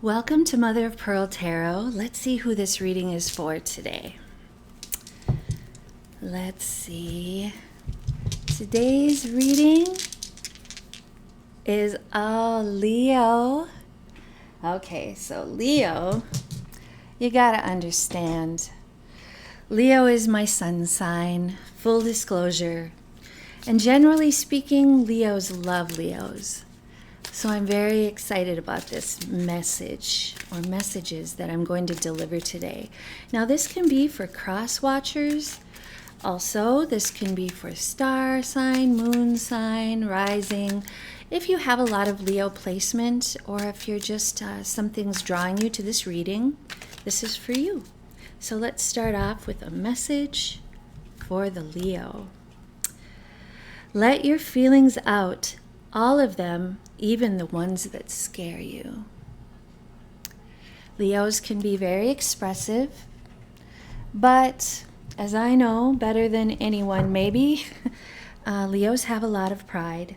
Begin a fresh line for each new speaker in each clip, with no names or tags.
Welcome to Mother of Pearl Tarot. Let's see who this reading is for today. Let's see. Today's reading is Leo. Okay, so Leo, you gotta understand. Leo is my sun sign, full disclosure. And generally speaking, Leos love Leos. So I'm very excited about this message or messages that I'm going to deliver today. Now this can be for cross watchers. Also, this can be for star sign, moon sign, rising. If you have a lot of Leo placement, or if you're just something's drawing you to this reading, this is for you. So let's start off with a message for the Leo. Let your feelings out, all of them, even the ones that scare you. Leos can be very expressive, but as I know better than anyone maybe, Leos have a lot of pride.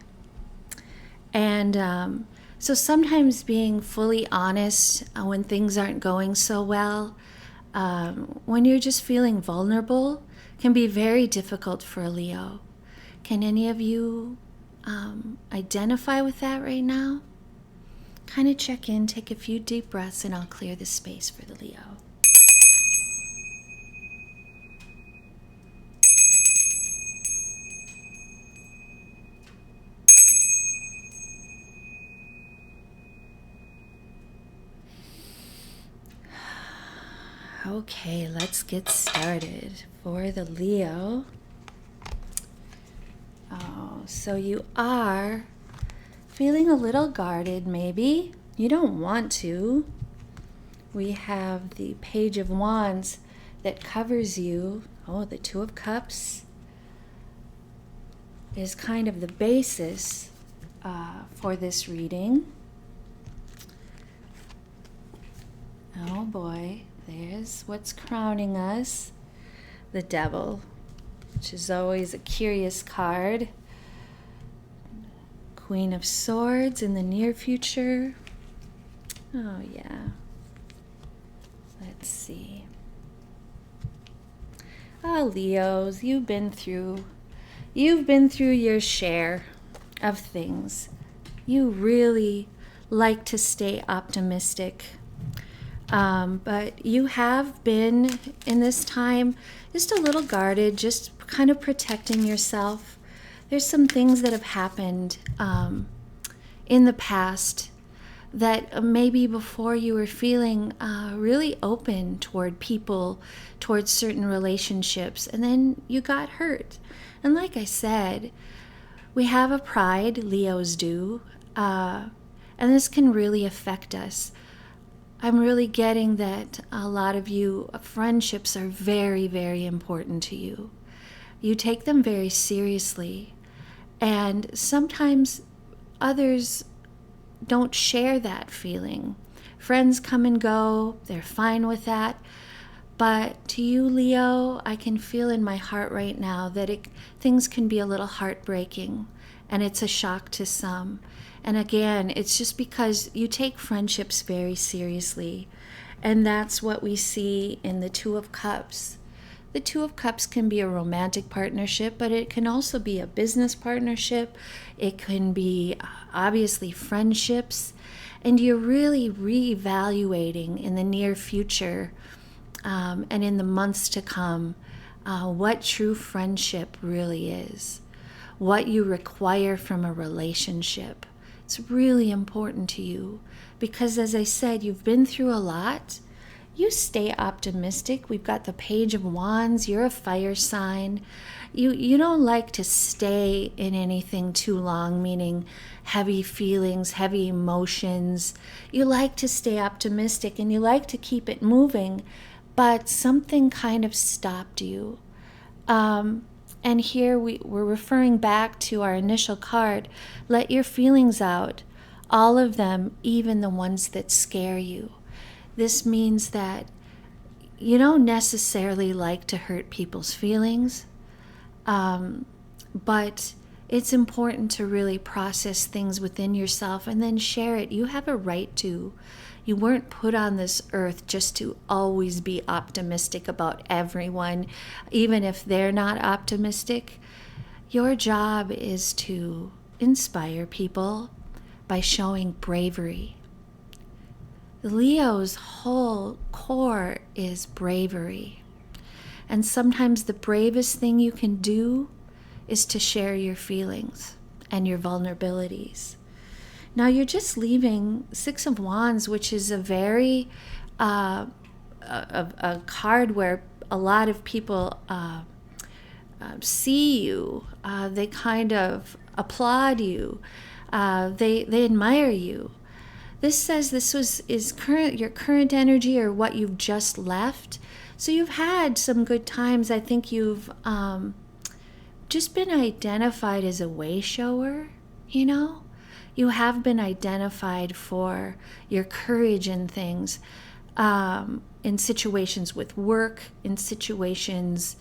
And so sometimes being fully honest when things aren't going so well, when you're just feeling vulnerable, can be very difficult for a Leo. Can any of you identify with that right now? Kind of check in, take a few deep breaths, and I'll clear the space for the Leo. Okay, let's get started. For the Leo, so you are feeling a little guarded, maybe. You don't want to. We have the Page of Wands that covers you. Oh, the Two of Cups is kind of the basis for this reading. Oh boy, there's what's crowning us. The Devil, which is always a curious card. Queen of Swords in the near future. Oh yeah. Let's see. Leos, you've been through your share of things. You really like to stay optimistic. But you have been in this time just a little guarded, just kind of protecting yourself. There's some things that have happened in the past that maybe before you were feeling really open toward people, towards certain relationships, and then you got hurt. And like I said, we have a pride, Leos do, and this can really affect us. I'm really getting that a lot of you, friendships are very, very important to you. You take them very seriously. And sometimes others don't share that feeling. Friends come and go, they're fine with that. But to you, Leo, I can feel in my heart right now that things can be a little heartbreaking, and it's a shock to some. And again, it's just because you take friendships very seriously. And that's what we see in the Two of Cups. The Two of Cups can be a romantic partnership, but it can also be a business partnership. It can be obviously friendships. And you're really reevaluating in the near future and in the months to come what true friendship really is, what you require from a relationship. It's really important to you because, as I said, you've been through a lot. You stay optimistic. We've got the Page of Wands. You're a fire sign. You don't like to stay in anything too long, meaning heavy feelings, heavy emotions. You like to stay optimistic and you like to keep it moving, but something kind of stopped you. And here we're referring back to our initial card. Let your feelings out, all of them, even the ones that scare you. This means that you don't necessarily like to hurt people's feelings, but it's important to really process things within yourself and then share it. You have a right to. You weren't put on this earth just to always be optimistic about everyone, even if they're not optimistic. Your job is to inspire people by showing bravery. Leo's whole core is bravery. And sometimes the bravest thing you can do is to share your feelings and your vulnerabilities. Now you're just leaving Six of Wands, which is a very a card where a lot of people see you. They kind of applaud you. They admire you. This says is your current energy or what you've just left. So you've had some good times. I think you've just been identified as a way shower, you know? You have been identified for your courage in things, in situations with work, in situations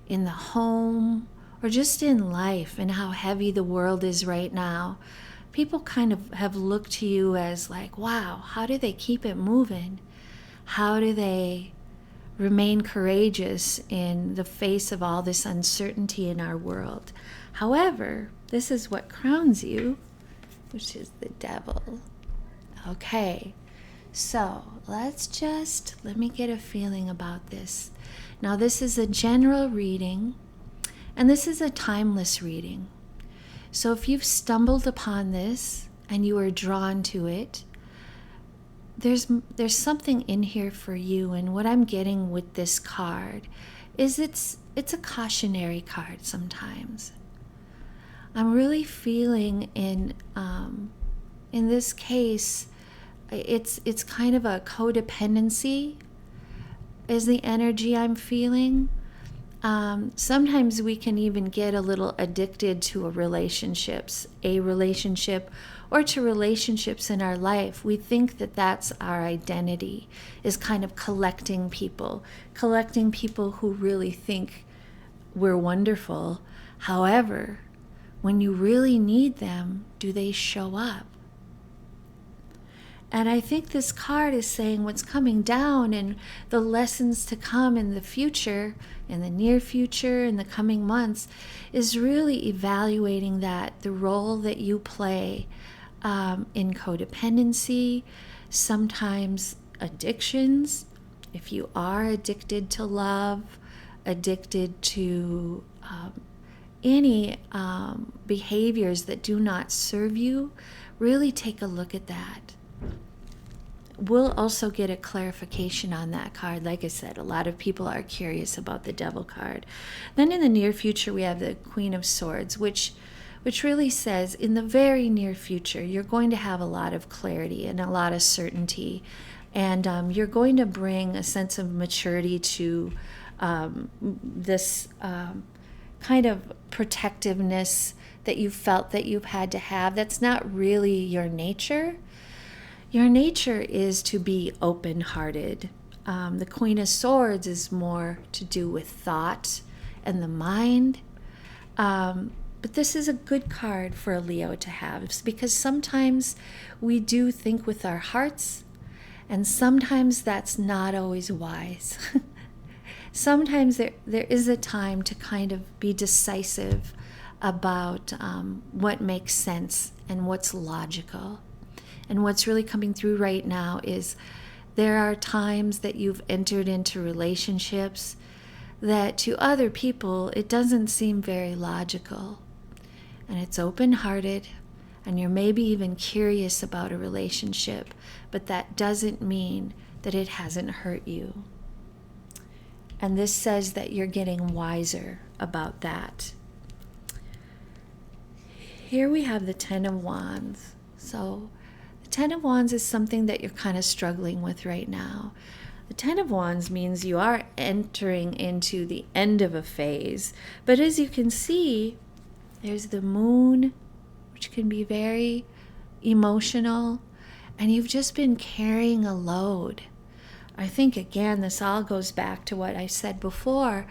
in the home, or just in life and how heavy the world is right now. People kind of have looked to you as like, wow, how do they keep it moving? How do they remain courageous in the face of all this uncertainty in our world? However, this is what crowns you, which is the Devil. Okay, so let me get a feeling about this. Now, this is a general reading, and this is a timeless reading. So if you've stumbled upon this and you are drawn to it, there's something in here for you. And what I'm getting with this card is it's a cautionary card sometimes. I'm really feeling in this case, it's kind of a codependency is the energy I'm feeling. Sometimes we can even get a little addicted to a relationship or to relationships in our life. We think that that's our identity, is kind of collecting people who really think we're wonderful. However, when you really need them, do they show up? And I think this card is saying what's coming down and the lessons to come in the future, in the near future, in the coming months, is really evaluating the role that you play in codependency, sometimes addictions. If you are addicted to love, addicted to any behaviors that do not serve you, really take a look at that. We'll also get a clarification on that card. Like I said, a lot of people are curious about the Devil card. Then in the near future, we have the Queen of Swords, which really says in the very near future, you're going to have a lot of clarity and a lot of certainty. And you're going to bring a sense of maturity to this kind of protectiveness that you felt that you've had to have. That's not really your nature. Your nature is to be open-hearted. The Queen of Swords is more to do with thought and the mind. But this is a good card for a Leo to have. It's because sometimes we do think with our hearts, and sometimes that's not always wise. Sometimes there is a time to kind of be decisive about what makes sense and what's logical. And what's really coming through right now is there are times that you've entered into relationships that to other people, it doesn't seem very logical. And it's open-hearted, and you're maybe even curious about a relationship, but that doesn't mean that it hasn't hurt you. And this says that you're getting wiser about that. Here we have the Ten of Wands. So the Ten of Wands is something that you're kind of struggling with right now. The Ten of Wands means you are entering into the end of a phase. But as you can see, there's the Moon, which can be very emotional, and you've just been carrying a load. I think, again, this all goes back to what I said before,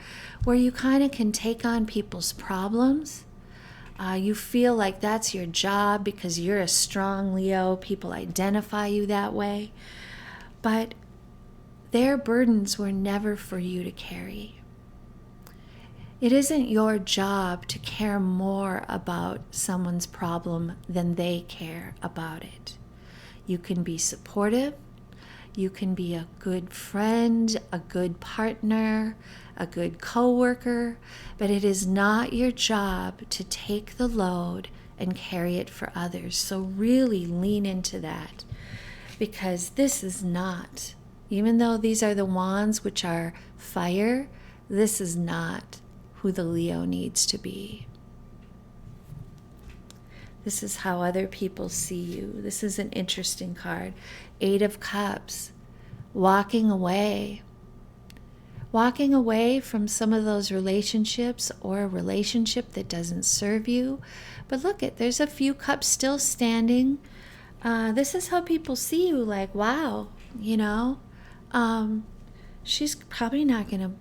where you kind of can take on people's problems. You feel like that's your job because you're a strong Leo. People identify you that way. but their burdens were never for you to carry. It isn't your job to care more about someone's problem than they care about it. You can be supportive, you can be a good friend, a good partner, a good coworker, but it is not your job to take the load and carry it for others. So really lean into that, because this is not, even though these are the wands which are fire, this is not who the Leo needs to be. This is how other people see you. This is an interesting card. 8 of Cups. Walking away. Walking away from some of those relationships, or a relationship that doesn't serve you. But look, there's a few cups still standing. This is how people see you, like, wow, she's probably not going to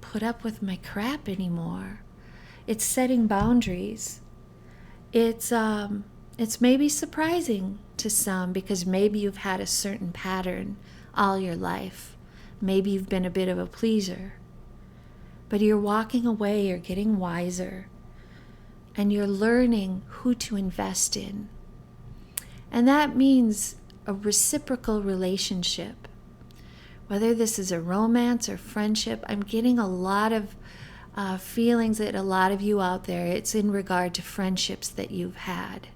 put up with my crap anymore. It's setting boundaries. It's maybe surprising to some, because maybe you've had a certain pattern all your life. Maybe you've been a bit of a pleaser. But you're walking away, you're getting wiser, and you're learning who to invest in. And that means a reciprocal relationship. Whether this is a romance or friendship, I'm getting a lot of feelings that a lot of you out there, it's in regard to friendships that you've had.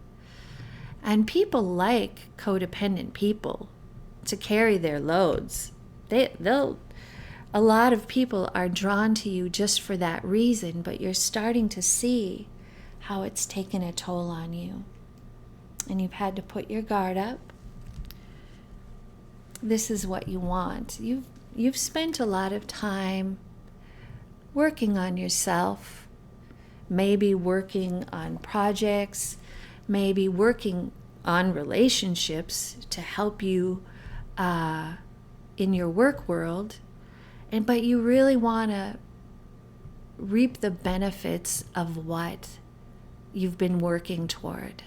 And people like codependent people to carry their loads. A lot of people are drawn to you just for that reason, but you're starting to see how it's taken a toll on you. And you've had to put your guard up. This is what you want. You've spent a lot of time working on yourself, maybe working on projects, maybe working on relationships to help you in your work world, but you really want to reap the benefits of what you've been working toward.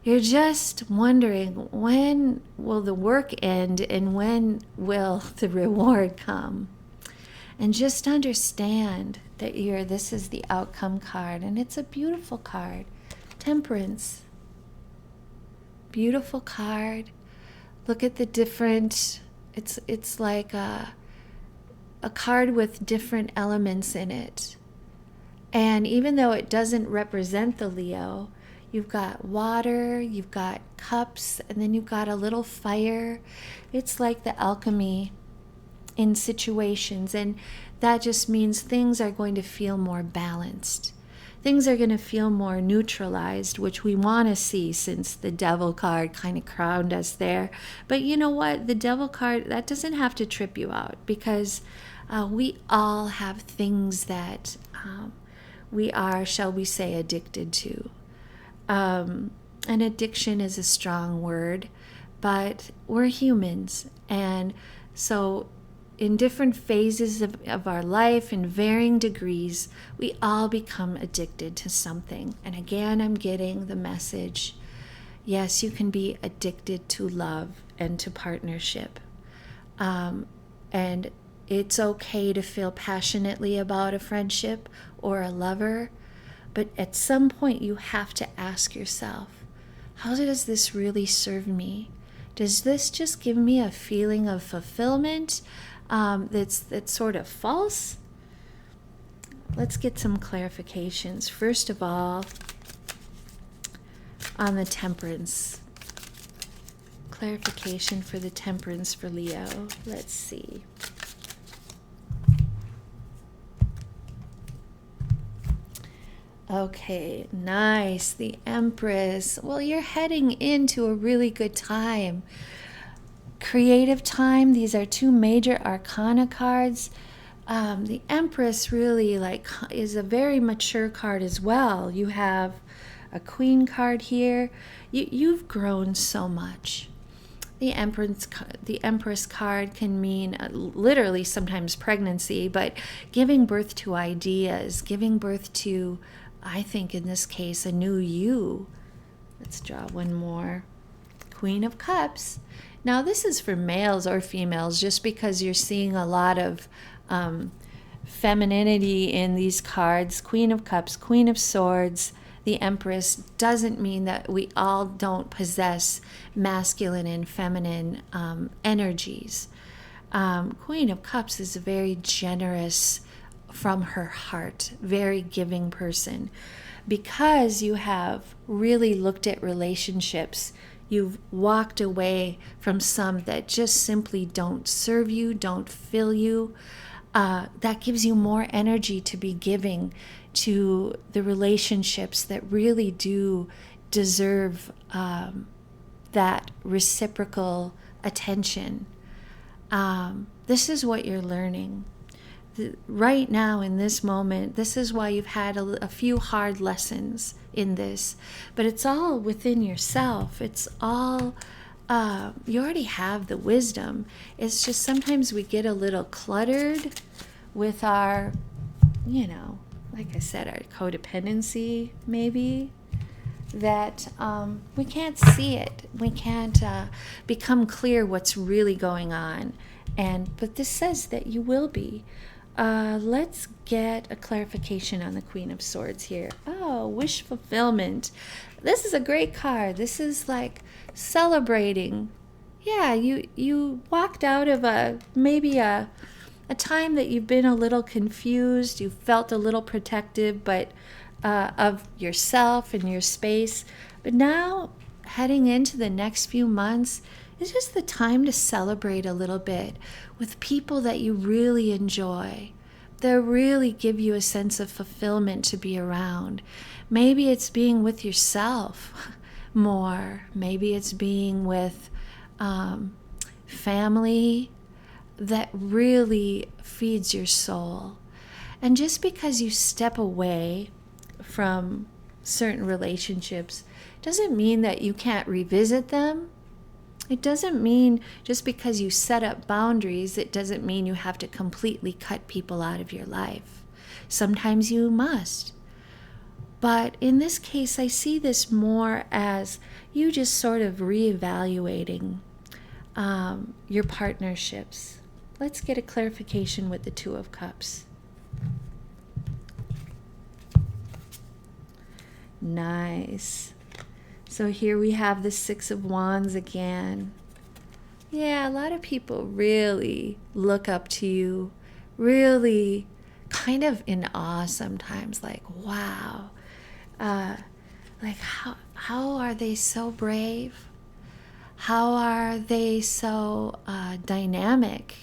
You're just wondering, when will the work end and when will the reward come? And just understand that this is the outcome card, and it's a beautiful card. Temperance. Beautiful card. Look at the different, it's like a card with different elements in it. And even though it doesn't represent the Leo, you've got water, you've got cups, and then you've got a little fire. It's like the alchemy in situations, and that just means things are going to feel more balanced. Things are going to feel more neutralized, which we want to see, since the Devil card kind of crowned us there. But you know what? The Devil card, that doesn't have to trip you out, because we all have things that we are, shall we say, addicted to. An addiction is a strong word, but we're humans. And so in different phases of our life, in varying degrees, we all become addicted to something. And again, I'm getting the message, yes, you can be addicted to love and to partnership. And it's okay to feel passionately about a friendship or a lover, but at some point you have to ask yourself, how does this really serve me? Does this just give me a feeling of fulfillment that's sort of false? Let's get some clarifications. First of all, on the Temperance. Clarification for the Temperance for Leo. Let's see. Okay, nice. The Empress. Well, you're heading into a really good time. Creative time. These are two major arcana cards. The Empress really is a very mature card as well. You have a Queen card here. You've grown so much. The Empress card can mean literally sometimes pregnancy, but giving birth to ideas, giving birth to, I think in this case, a new you. Let's draw one more. Queen of Cups. Now, this is for males or females, just because you're seeing a lot of femininity in these cards. Queen of Cups, Queen of Swords, the Empress, doesn't mean that we all don't possess masculine and feminine energies. Queen of Cups is a very generous, from her heart, very giving person. Because you have really looked at relationships, you've walked away from some that just simply don't serve you, don't fill you. That gives you more energy to be giving to the relationships that really do deserve that reciprocal attention. This is what you're learning. Right now, in this moment, this is why you've had a few hard lessons in this. But it's all within yourself. It's all, you already have the wisdom. It's just sometimes we get a little cluttered with our, like I said, our codependency, maybe, that we can't see it. We can't become clear what's really going on. But this says that you will be. Let's get a clarification on the Queen of Swords here. Oh, wish fulfillment. This is a great card. This is like celebrating. Yeah, you walked out of maybe a time that you've been a little confused. You felt a little protective, but of yourself and your space. But now, heading into the next few months, it's just the time to celebrate a little bit with people that you really enjoy, that really give you a sense of fulfillment to be around. Maybe it's being with yourself more. Maybe it's being with family that really feeds your soul. And just because you step away from certain relationships doesn't mean that you can't revisit them. It doesn't mean just because you set up boundaries, it doesn't mean you have to completely cut people out of your life. Sometimes you must. But in this case, I see this more as you just sort of reevaluating your partnerships. Let's get a clarification with the Two of Cups. Nice. So here we have the Six of Wands again. Yeah, a lot of people really look up to you, really kind of in awe sometimes, like, wow. Like how are they so brave? How are they so dynamic?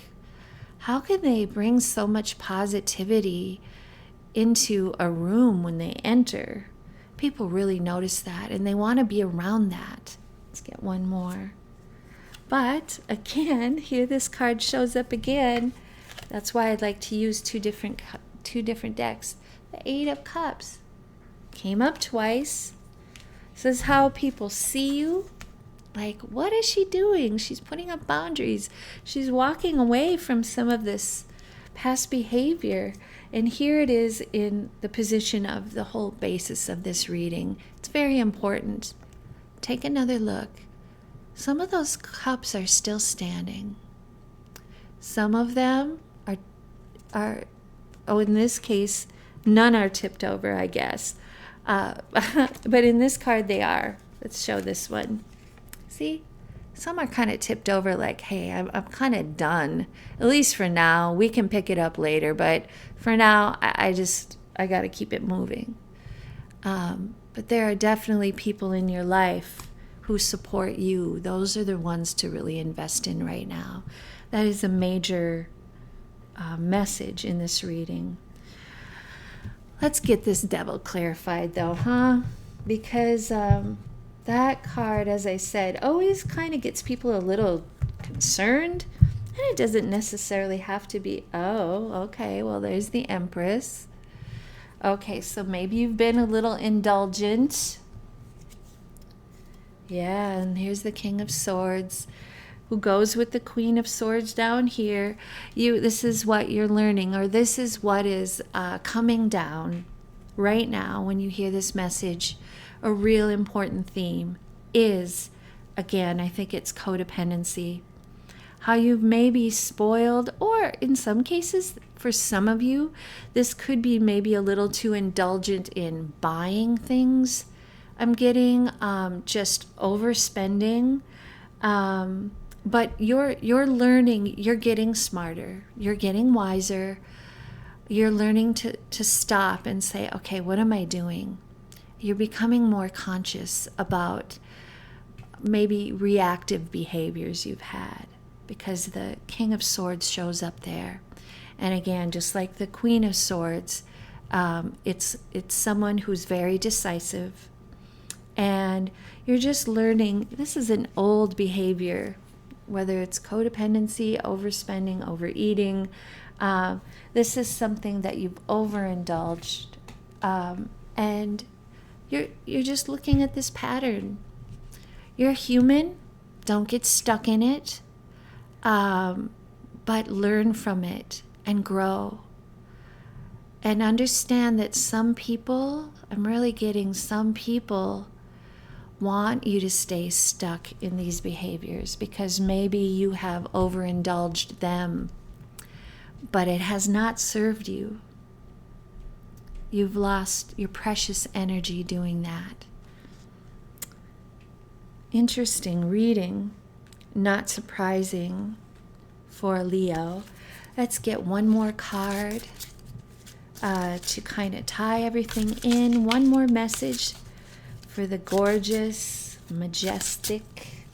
How can they bring so much positivity into a room when they enter? People really notice that, and they want to be around that. Let's get one more. But again, here this card shows up again. That's why I'd like to use two different decks. The Eight of Cups came up twice. Says how people see you. Like, what is she doing? She's putting up boundaries. She's walking away from some of this past behavior. And here it is in the position of the whole basis of this reading. It's very important. Take another look. Some of those cups are still standing. Some of them are in this case, none are tipped over, I guess. But in this card, they are. Let's show this one. See? Some are kind of tipped over like, hey, I'm kind of done. At least for now. We can pick it up later. But for now, I got to keep it moving. But there are definitely people in your life who support you. Those are the ones to really invest in right now. That is a major message in this reading. Let's get this devil clarified though, huh? Because that card, as I said, always kind of gets people a little concerned. And it doesn't necessarily have to be, oh, okay, well, there's the Empress. Okay, so maybe you've been a little indulgent. Yeah, and here's the King of Swords, who goes with the Queen of Swords down here. This is what you're learning, or this is what is coming down right now when you hear this message. A real important theme is again, I think it's codependency. How you've maybe spoiled, or in some cases, for some of you, this could be maybe a little too indulgent in buying things. I'm getting just overspending. But you're learning, you're getting smarter, you're getting wiser, you're learning to stop and say, okay, what am I doing? You're becoming more conscious about maybe reactive behaviors you've had, because the King of Swords shows up there. And again, just like the Queen of Swords, it's someone who's very decisive. And you're just learning, this is an old behavior, whether it's codependency, overspending, overeating. This is something that you've overindulged. And you're just looking at this pattern. You're human. Don't get stuck in it. But learn from it and grow. And understand that some people, I'm really getting some people, want you to stay stuck in these behaviors because maybe you have overindulged them, but it has not served you. You've lost your precious energy doing that. Interesting reading, not surprising for Leo. Let's get one more card to kind of tie everything in. One more message for the gorgeous, majestic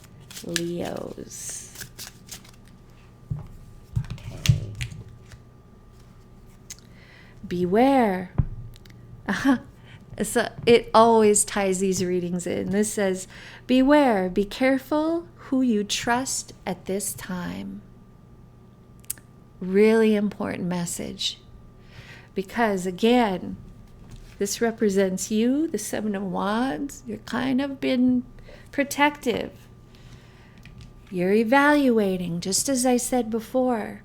Leos. Okay. Beware. So it always ties these readings in. This says, beware, be careful who you trust at this time. Really important message. Because again, this represents you, the Seven of Wands. You're kind of been protective. You're evaluating, just as I said before.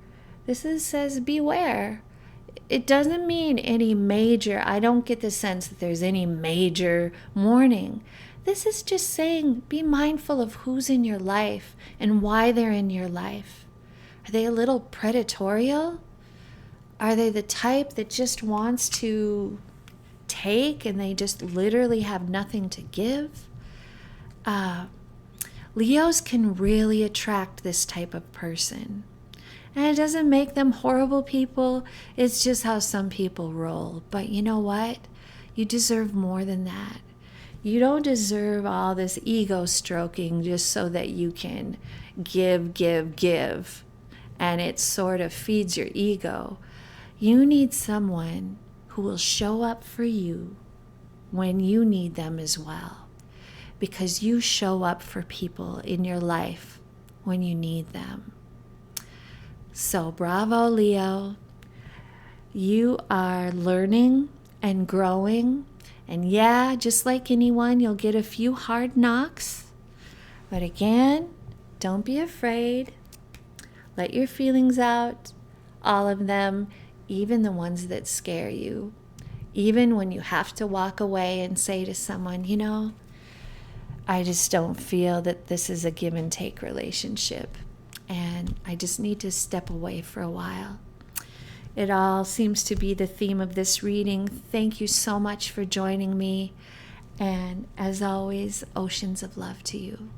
Says beware. It doesn't mean any major, I don't get the sense that there's any major warning. This is just saying be mindful of who's in your life and why they're in your life. Are they a little predatorial? Are they the type that just wants to take and they just literally have nothing to give? Leos can really attract this type of person. And it doesn't make them horrible people. It's just how some people roll. But you know what? You deserve more than that. You don't deserve all this ego stroking just so that you can give, and it sort of feeds your ego. You need someone who will show up for you when you need them as well, because you show up for people in your life when you need them. So bravo, Leo. You are learning and growing. And yeah, just like anyone, you'll get a few hard knocks. But again, don't be afraid. Let your feelings out, all of them, even the ones that scare you. Even when you have to walk away and say to someone, you know, I just don't feel that this is a give and take relationship. And I just need to step away for a while. It all seems to be the theme of this reading. Thank you so much for joining me. And as always, oceans of love to you.